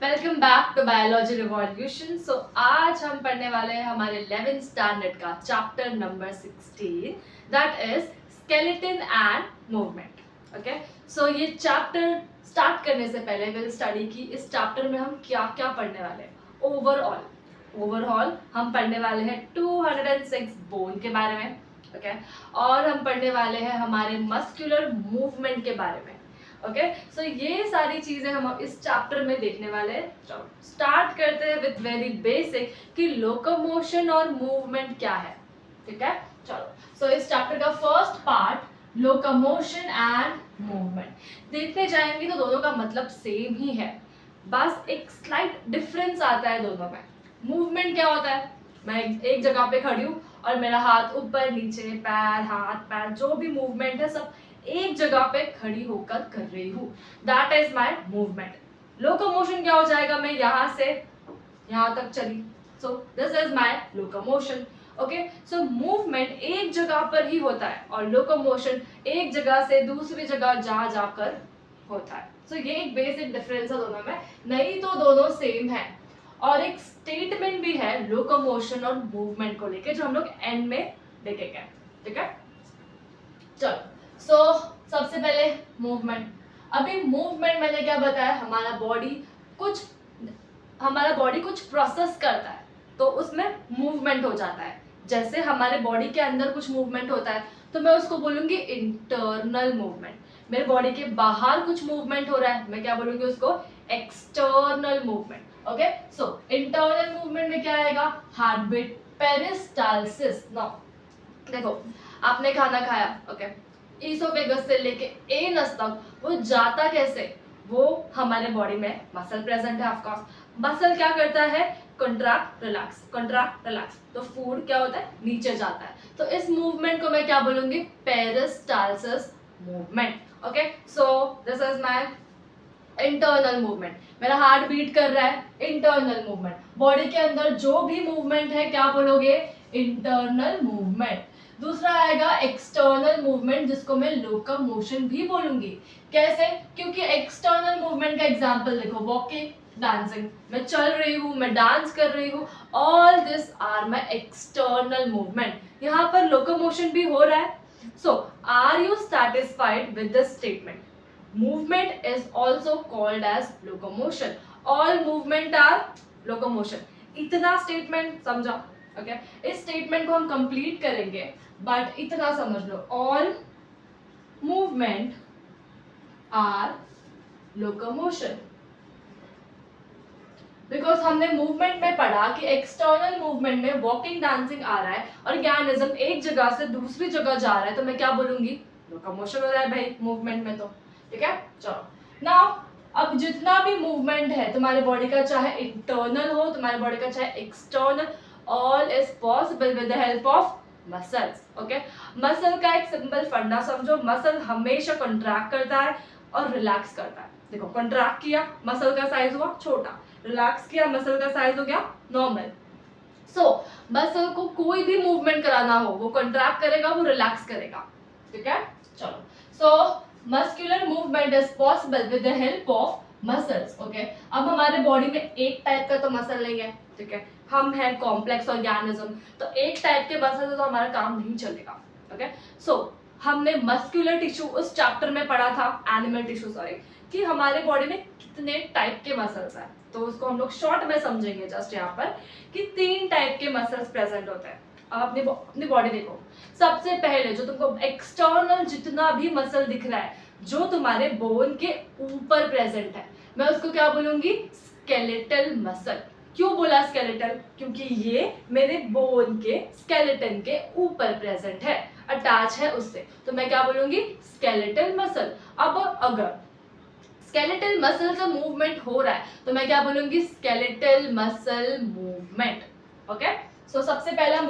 Welcome back to biology revolution. So आज हम पढ़ने वाले हैं हमारे 11th स्टैंडर्ड का chapter number 16 that is skeleton and movement. Okay, so ये चैप्टर स्टार्ट करने से पहले विल स्टडी की इस चैप्टर में हम क्या क्या पढ़ने वाले हैं। ओवरऑल हम पढ़ने वाले हैं 206 बोन के बारे में। ओके, और हम पढ़ने वाले हैं हमारे मस्कुलर मूवमेंट के बारे में। ओके, सो ये सारी चीजें हम इस चैप्टर में देखने वाले हैं। चलो स्टार्ट करते हैं विद वेरी बेसिक कि लोकोमोशन और मूवमेंट क्या है। ठीक है, चलो सो इस चैप्टर का first part locomotion and movement देखने जाएंगे तो दोनों का मतलब सेम ही है, बस एक स्लाइट डिफरेंस आता है दोनों में। मूवमेंट क्या होता है, मैं एक जगह पे खड़ी हूँ और मेरा हाथ ऊपर नीचे, पैर हाथ पैर जो भी मूवमेंट है सब एक जगह पे खड़ी होकर कर रही हूँ, that is my movement. Locomotion क्या हो जाएगा, मैं यहाँ से यहाँ तक चली, सो this is my locomotion. Okay, so movement एक जगह पर ही होता है और लोकोमोशन एक जगह से दूसरी जगह जा जाकर होता है। सो ये एक बेसिक डिफरेंस है दोनों में, नहीं तो दोनों सेम है। और एक स्टेटमेंट भी है लोकोमोशन और मूवमेंट को लेके जो हम लोग एंड में देखेंगे। ठीक है, चलो सो सबसे पहले मूवमेंट। अभी मूवमेंट मैंने क्या बताया, हमारा बॉडी कुछ प्रोसेस करता है तो उसमें मूवमेंट हो जाता है। जैसे हमारे बॉडी के अंदर कुछ मूवमेंट होता है तो मैं उसको बोलूंगी इंटरनल मूवमेंट। मेरे बॉडी के बाहर कुछ मूवमेंट हो रहा है, मैं क्या बोलूंगी उसको external movement. Okay, so internal movement में क्या आएगा, हार्ट बीट, पेरिस्टालसिस। नाउ देखो, आपने खाना खाया, ओके, ईसोफेगस से लेके एनस तक वो जाता कैसे, वो हमारे बॉडी में मसल प्रेजेंट है। ऑफ कोर्स मसल क्या करता है, कंट्रैक्ट रिलैक्स, तो फूड क्या होता है, नीचे जाता है। तो इस मूवमेंट को मैं क्या बोलूंगी, peristalsis movement. Okay, so this is my internal movement. मेरा हार्ट बीट कर रहा है, इंटरनल मूवमेंट। बॉडी के अंदर जो भी मूवमेंट है क्या बोलोगे, इंटरनल मूवमेंट। दूसरा आएगा एक्सटर्नल मूवमेंट जिसको मैं लोकोमोशन भी बोलूंगी। कैसे, क्योंकि एक्सटर्नल मूवमेंट का एग्जांपल देखो, वॉकिंग, डांसिंग, मैं चल रही हूँ, मैं डांस कर रही हूँ, all this are my external movement. यहाँ पर लोकोमोशन भी हो रहा है। So are you satisfied with this statement? Movement is also called as locomotion. All movement are locomotion. इतना स्टेटमेंट समझा। ओके, इस स्टेटमेंट को हम कंप्लीट करेंगे, बट इतना समझ लो, all movement are locomotion. Because हमने मूवमेंट में पढ़ा कि एक्सटर्नल मूवमेंट में वॉकिंग, डांसिंग आ रहा है, ऑर्गेनिज्म एक जगह से दूसरी जगह जा रहा है, तो मैं क्या बोलूंगी, लोकोमोशन हो रहा है भाई मूवमेंट में। तो ठीक है, चलो नाउ अब जितना भी मूवमेंट है तुम्हारे बॉडी का, चाहे इंटरनल हो, तुम्हारे बॉडी का चाहे external, all is possible with the help of muscles. Okay, muscle का एक सिंपल फंडा समझो, मसल हमेशा कंट्रैक्ट करता है और रिलैक्स करता है। देखो, कंट्रैक्ट किया, मसल का साइज हुआ छोटा, रिलैक्स किया, मसल का साइज हो गया नॉर्मल। सो मसल को कोई भी मूवमेंट कराना हो, वो कंट्रैक्ट करेगा, वो रिलैक्स करेगा। ठीक है, चलो so muscular movement is possible with the help of muscles. Okay, अब हमारे बॉडी में एक टाइप का तो मसल नहीं है, ठीक है, हम है कॉम्प्लेक्स ऑर्गेनिज्म, तो एक टाइप के मसल से तो हमारा काम नहीं चलेगा। ओके, सो हमने मस्कुलर टिश्यू उस चैप्टर में पढ़ा था, एनिमल टिश्यू सॉरी, कि हमारे बॉडी में कितने टाइप के मसल्स हैं, तो उसको हम लोग शॉर्ट में समझेंगे जस्ट यहाँ पर कि 3 टाइप के मसल्स प्रेजेंट होते हैं। अब अपनी बॉडी देखो, सबसे पहले जो तुमको एक्सटर्नल जितना भी मसल दिख रहा है जो तुम्हारे बोन के ऊपर प्रेजेंट है, मैं उसको क्या बोलूंगी, स्केलेटल मसल। क्यों बोला स्केलेटल, क्योंकि ये मेरे बोन के स्केलेटन के ऊपर प्रेजेंट है, अटैच है उससे, तो मैं क्या बोलूंगी, स्केलेटल मसल। अब अगर स्केलेटल मसल से मूवमेंट हो रहा है तो मैं क्या बोलूंगी, स्केलेटल मसल मूवमेंट। ओके, सो सबसे पहला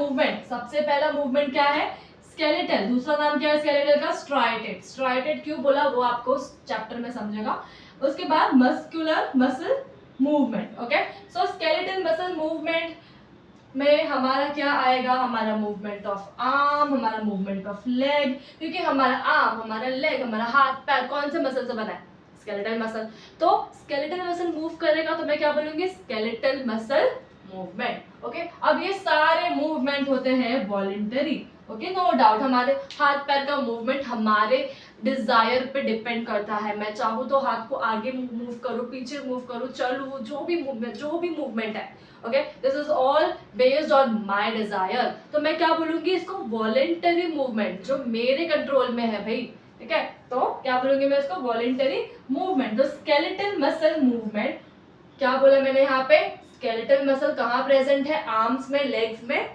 मूवमेंट क्या है, स्केलेटल। दूसरा नाम क्या है स्केलेटल का, स्ट्राइटेड। स्ट्राइटेड क्यों बोला वो आपको चैप्टर में समझेगा। उसके बाद मस्कुलर मसल मूवमेंट। ओके, सो स्केलेटल मसल मूवमेंट में हमारा क्या आएगा, हमारा मूवमेंट ऑफ आर्म, हमारा मूवमेंट ऑफ लेग, क्योंकि हमारा आर्म, हमारा लेग, हमारा हाथ पैर कौन से मसल से बना है, स्केलेटल मसल। तो स्केलेटल मसल मूव करेगा तो मैं क्या बोलूंगी, स्केलेटल मसल मूवमेंट। ओके, अब ये सारे मूवमेंट होते हैं वॉलेंटरी। ओके, नो डाउट हमारे हाथ पैर का मूवमेंट हमारे डिजायर पे डिपेंड करता है। मैं चाहूँ तो हाथ को आगे मूव करूँ, पीछे मूव करूँ, चलूँ, जो भी मूवमेंट है। Okay, this is all based on my desire. तो मैं क्या बोलूंगी इसको, वॉलेंटरी मूवमेंट, जो मेरे कंट्रोल में है भाई। ठीक है, तो क्या बोलूंगी मैं इसको, वॉलेंटरी मूवमेंट। तो स्केलेटल मसल मूवमेंट, क्या बोला मैंने यहाँ पे, स्केलेटल मसल कहाँ प्रेजेंट है, आर्म्स में, लेग्स में।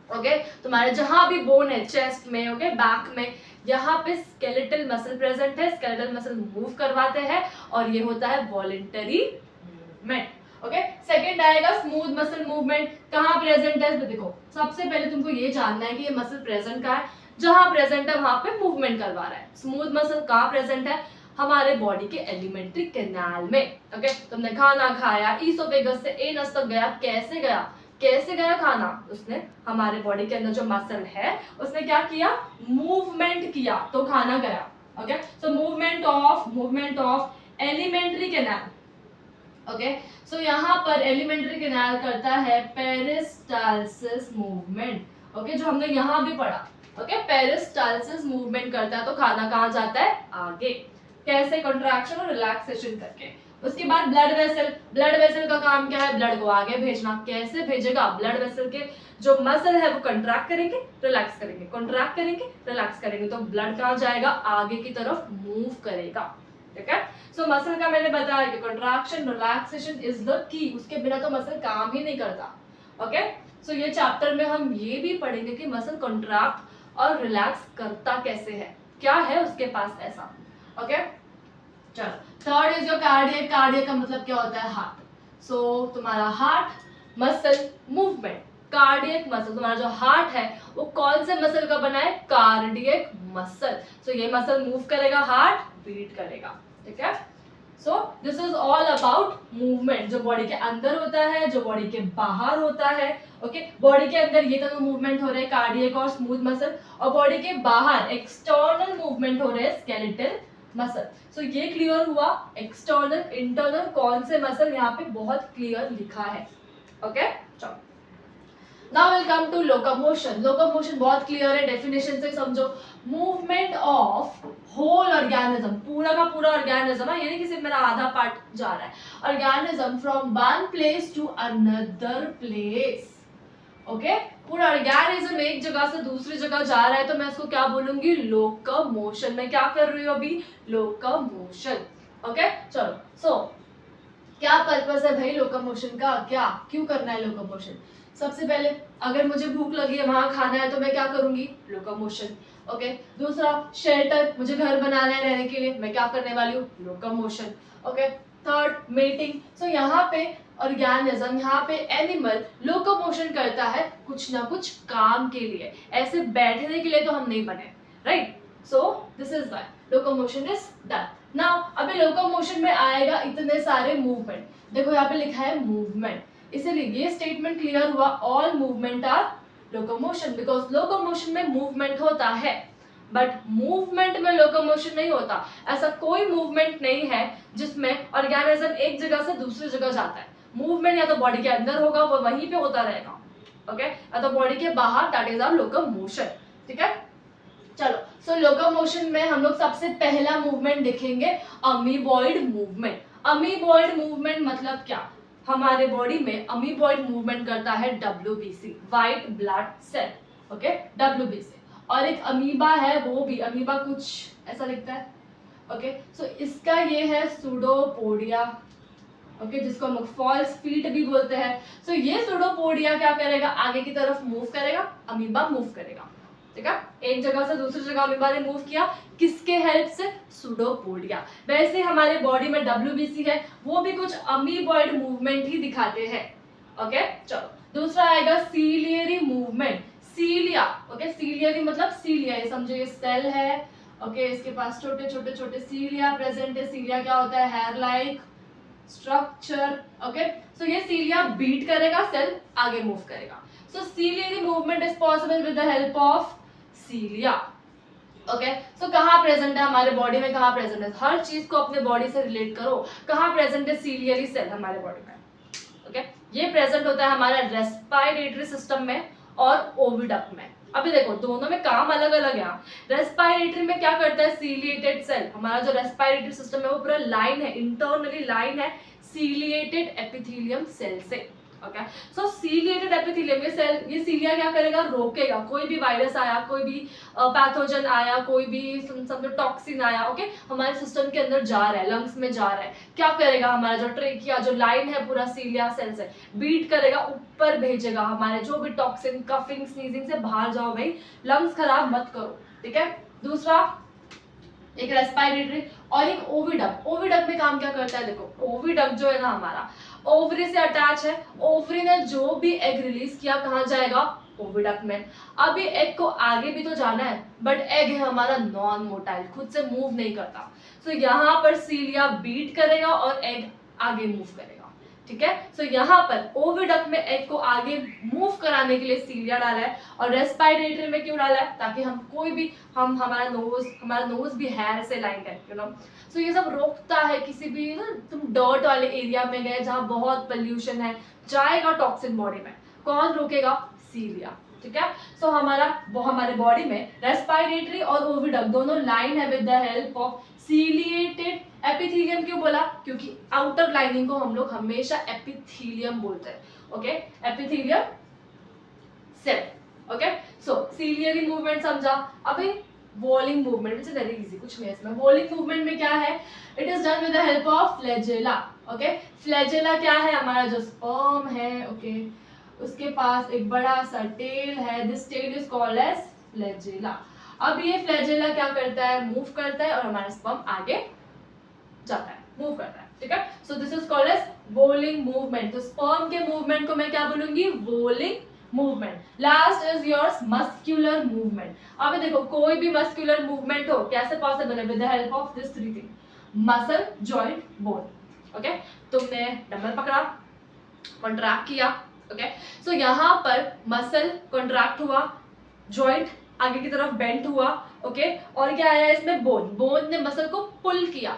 ओके, तुम्हारे जहां भी बोन है, चेस्ट में, ओके, बैक में, यहाँ पे स्केलेटल मसल प्रेजेंट है। स्केलेटल मसल मूव करवाते हैं और ये होता है वॉलेंटरी मूवमेंट। ओके, सेकंड आएगा स्मूथ मसल मूवमेंट, कहाँ प्रेजेंट है। तो देखो, सबसे पहले तुमको ये जानना है कि ये मसल प्रेजेंट कहाँ है, जहां प्रेजेंट है वहां पे मूवमेंट करवा रहा है। स्मूथ मसल कहाँ प्रेजेंट है, हमारे बॉडी के एलिमेंट्री कैनाल में। ओके, तुमने खाना खाया, ईसोफेगस से एनस तक गया, कैसे गया खाना, उसने हमारे बॉडी के अंदर जो मसल है उसने क्या किया, मूवमेंट किया, तो खाना गया। Okay, so movement of alimentary canal. Okay, so यहाँ पर एलिमेंट्री कैनाल करता है पेरिस्टालसिस मूवमेंट। ओके, जो हमने यहाँ भी पढ़ा। ओके, पेरिस्टालसिस मूवमेंट करता है तो खाना कहाँ जाता है, आगे। कैसे, कंट्रैक्शन और रिलैक्सेशन करके। उसके बाद ब्लड वेसल का काम क्या है, ब्लड को आगे भेजना। कैसे भेजेगा, ब्लड वेसल के जो मसल है वो कंट्रैक्ट करेंगे, रिलैक्स करेंगे, कंट्रैक्ट करेंगे, रिलैक्स करेंगे, तो ब्लड कहाँ जाएगा, आगे की तरफ मूव करेगा। ठीक है, सो मसल का मैंने बताया कि contraction relaxation is the key, उसके बिना तो मसल काम ही नहीं करता। ओके, सो ये चैप्टर में हम ये भी पढ़ेंगे कि मसल कंट्रैक्ट और रिलैक्स करता कैसे है, क्या है उसके पास ऐसा। ओके, चलो, third is your cardiac. Cardiac का मतलब क्या होता है, हार्ट। सो तुम्हारा heart muscle movement, cardiac muscle, तुम्हारा जो हार्ट है वो कौन से मसल का बना है, कार्डियक मसल। सो ये मसल मूव करेगा, हार्ट बीट करेगा। ठीक है, so this is all about movement, जो बॉडी के अंदर होता है, जो बॉडी के बाहर होता है। ओके, बॉडी के अंदर ये दोनों मूवमेंट हो रहे हैं, कार्डियक और स्मूथ मसल, और बॉडी के बाहर एक्सटर्नल मूवमेंट हो रहे हैं, स्केलेटल मसल। सो ये क्लियर हुआ, एक्सटर्नल इंटरनल कौन से मसल, यहाँ पे बहुत क्लियर लिखा है। ओके, चलो, now will come to locomotion. Locomotion बहुत क्लियर है, डेफिनेशन से समझो। मूवमेंट ऑफ होल ऑर्गेनिज्म, पूरा का पूरा ऑर्गेनिज्म है, यानी कि सिर्फ मेरा आधा पार्ट जा रहा है, organism from one place to another place. Okay, पूरा ऑर्गेनिज्म एक जगह से दूसरी जगह जा रहा है तो मैं इसको क्या बोलूंगी, लोकोमोशन। मैं क्या कर रही हूँ अभी, लोकोमोशन। ओके, चलो, सो क्या पर्पस है भाई लोकोमोशन का, क्या क्यों करना है लोकोमोशन। सबसे पहले अगर मुझे भूख लगी है, वहां खाना है, तो मैं क्या करूंगी, लोकोमोशन। ओके, दूसरा शेल्टर, मुझे घर बनाना है रहने के लिए, मैं क्या करने वाली हूँ, locomotion. Okay, third mating. So यहाँ पे ऑर्गेनिज्म, यहाँ पे एनिमल लोकोमोशन करता है कुछ ना कुछ काम के लिए, ऐसे बैठने के लिए तो हम नहीं बने, right. So this is why locomotion is done. Now अभी लोकोमोशन में आएगा इतने सारे मूवमेंट। देखो यहाँ पे लिखा है मूवमेंट, इसीलिए ये स्टेटमेंट क्लियर हुआ, all movement are locomotion, because locomotion में मूवमेंट होता है, बट मूवमेंट में लोकोमोशन नहीं होता। ऐसा कोई मूवमेंट नहीं है जिसमें ऑर्गेनिज्म एक जगह से दूसरी जगह जाता है। मूवमेंट या तो बॉडी के अंदर होगा, वो वहीं पे होता रहेगा। ओके, या तो बॉडी के बाहर, दैट इज आवर लोकोमोशन। ठीक है, चलो, सो लोकोमोशन में हम लोग सबसे पहला मूवमेंट देखेंगे, अमीबॉइड मूवमेंट। अमीबॉइड मूवमेंट मतलब क्या, हमारे बॉडी में अमीबॉइड मूवमेंट करता है WBC, white blood cell. Okay, WBC, और एक अमीबा है, वो भी अमीबा कुछ ऐसा दिखता है। ओके, सो इसका ये है सूडोपोडिया। ओके, जिसको हम फॉल्स फीट भी बोलते हैं। सो ये सूडोपोडिया क्या करेगा, आगे की तरफ मूव करेगा, अमीबा मूव करेगा। ठीक है, एक जगह से दूसरी जगह अमीबा ने मूव किया, किसके हेल्प से, सूडोपोडिया। वैसे हमारे बॉडी में WBC है, वो भी कुछ अमीबॉइड मूवमेंट ही दिखाते हैं। ओके, चलो, दूसरा आएगा सीलियरी मूवमेंट। सीलिया, ओके, सीलियरी मतलब सीलिया, ये समझो ये सेल है। ओके, इसके पास छोटे छोटे छोटे सीलिया प्रेजेंट है। सीलिया क्या होता है, hair like structure. Okay, so ये सीलिया बीट करेगा, सेल आगे मूव करेगा। So ciliary movement is possible with the help of cilia. Okay so कहाँ प्रेजेंट है हमारे बॉडी में, कहाँ प्रेजेंट है, हर चीज को अपने बॉडी से रिलेट करो, कहाँ प्रेजेंट है सीलियरी सेल हमारे बॉडी में। ओके ये प्रेजेंट होता है हमारा रेस्पिरेटरी सिस्टम में और ओविडक्ट में। अभी देखो दोनों में काम अलग अलग है। रेस्पिरेटरी में क्या करता है, सीलिएटेड सेल, हमारा जो रेस्पिरेटरी सिस्टम है वो पूरा लाइन है, इंटरनली लाइन है सीलिएटेड एपिथेलियम सेल से। ओके सो सीलिएटेड एपिथेलियम, ये सीलिया क्या करेगा, रोकेगा कोई भी वायरस आया, कोई भी पैथोजन आया, कोई भी समझो टॉक्सिन आया, ओके हमारे सिस्टम के अंदर जा रहा है, लंग्स में जा रहा है, क्या करेगा, हमारा जो ट्रेकिया जो लाइन है पूरा सीलिया सेल से बीट करेगा, ऊपर भेजेगा हमारे जो भी टॉक्सिन, कफिंग, स्नीजिंग से बाहर जाओ भाई, लंग्स खराब मत करो, ठीक है। दूसरा एक रेस्पिरेटरी और एक ओविडक्ट। ओविडक्ट में काम क्या करता है, देखो ओविडक्ट जो है ना हमारा ओवरी से अटैच है, ओवरी ने जो भी एग रिलीज किया कहाँ जाएगा, ओविडक्ट में। अभी एग को आगे भी तो जाना है, बट एग है हमारा नॉन मोटाइल, खुद से मूव नहीं करता, तो यहाँ पर सीलिया बीट करेगा और एग आगे मूव करेगा, ठीक है। सो यहाँ पर ओविडक्ट में एग को आगे मूव कराने के लिए सीलिया डाला है, और रेस्पिरेटरी में क्यों डाला है, ताकि हम कोई भी हमारा नोज भी हेयर से लाइंड है, यू नो। सो ये सब रोकता है, किसी भी ना तुम डर्ट वाले एरिया में गए जहाँ बहुत पोल्यूशन है, जाएगा टॉक्सिन बॉडी में, कौन रोकेगा, सीलिया, ठीक है। सो हमारे बॉडी में रेस्पिरेटरी और ओविडक्ट दोनों लाइन है with the help of ciliated epithelium. क्यों बोला, क्योंकि आउटर लाइनिंग को हम लोग हमेशा एपिथेलियम बोलते हैं, okay epithelium cell, okay. So ciliary movement समझा। अभी walling movement which is very easy, कुछ नहीं है इसमें। वॉलिंग मूवमेंट में क्या है, it is done with the help of flagella, okay. Flagella क्या है, हमारा जो स्पर्म है, ओके उसके पास एक बड़ा सा टेल है, this tail is called as flagella. अब ये फ्लैजेला क्या करता है, मूव करता है और हमारा स्पर्म आगे जाता है, मूव करता है, ठीक है। So this is called as walling movement. तो स्पर्म के मूवमेंट को मैं क्या बोलूंगी, walling movement. Last is yours muscular movement. अब देखो कोई भी मस्क्यूलर मूवमेंट हो कैसे पॉसिबल है, with the help of this three thing, muscle, joint, bone, okay. तुमने डंबल पकड़ा, कॉन्ट्रैक्ट किया, ओके सो यहाँ पर मसल कॉन्ट्रैक्ट हुआ, जॉइंट आगे की तरफ बेंट हुआ, ओके और क्या आया इसमें, बोन ने मसल को पुल किया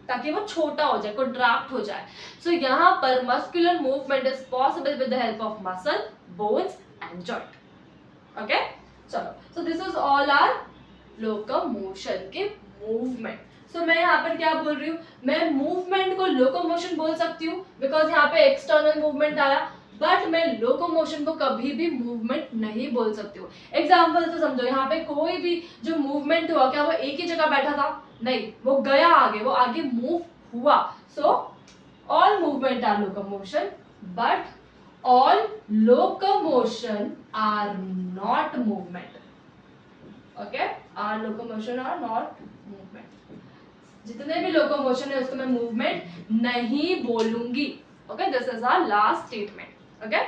ताकि वो छोटा हो जाए, कॉन्ट्रैक्ट हो जाए। सो यहाँ पर muscular movement is possible with the help of muscle, bones and joint, okay. चलो so this is all are locomotion के मूवमेंट। सो मैं यहाँ पर क्या बोल रही हूँ, मैं मूवमेंट को लोकोमोशन बोल सकती हूँ बिकॉज यहाँ पे एक्सटर्नल मूवमेंट आया, बट मैं लोकोमोशन को कभी भी मूवमेंट नहीं बोल सकती हूँ। एग्जाम्पल से समझो, यहाँ पे कोई भी जो मूवमेंट हुआ, क्या वो एक ही जगह बैठा था, नहीं, वो गया आगे, वो आगे मूव हुआ। So all movement are locomotion, but all locomotion are not movement, okay are locomotion are not movement. जितने भी लोकोमोशन है उसको मैं मूवमेंट नहीं बोलूंगी, okay this is our last statement, okay.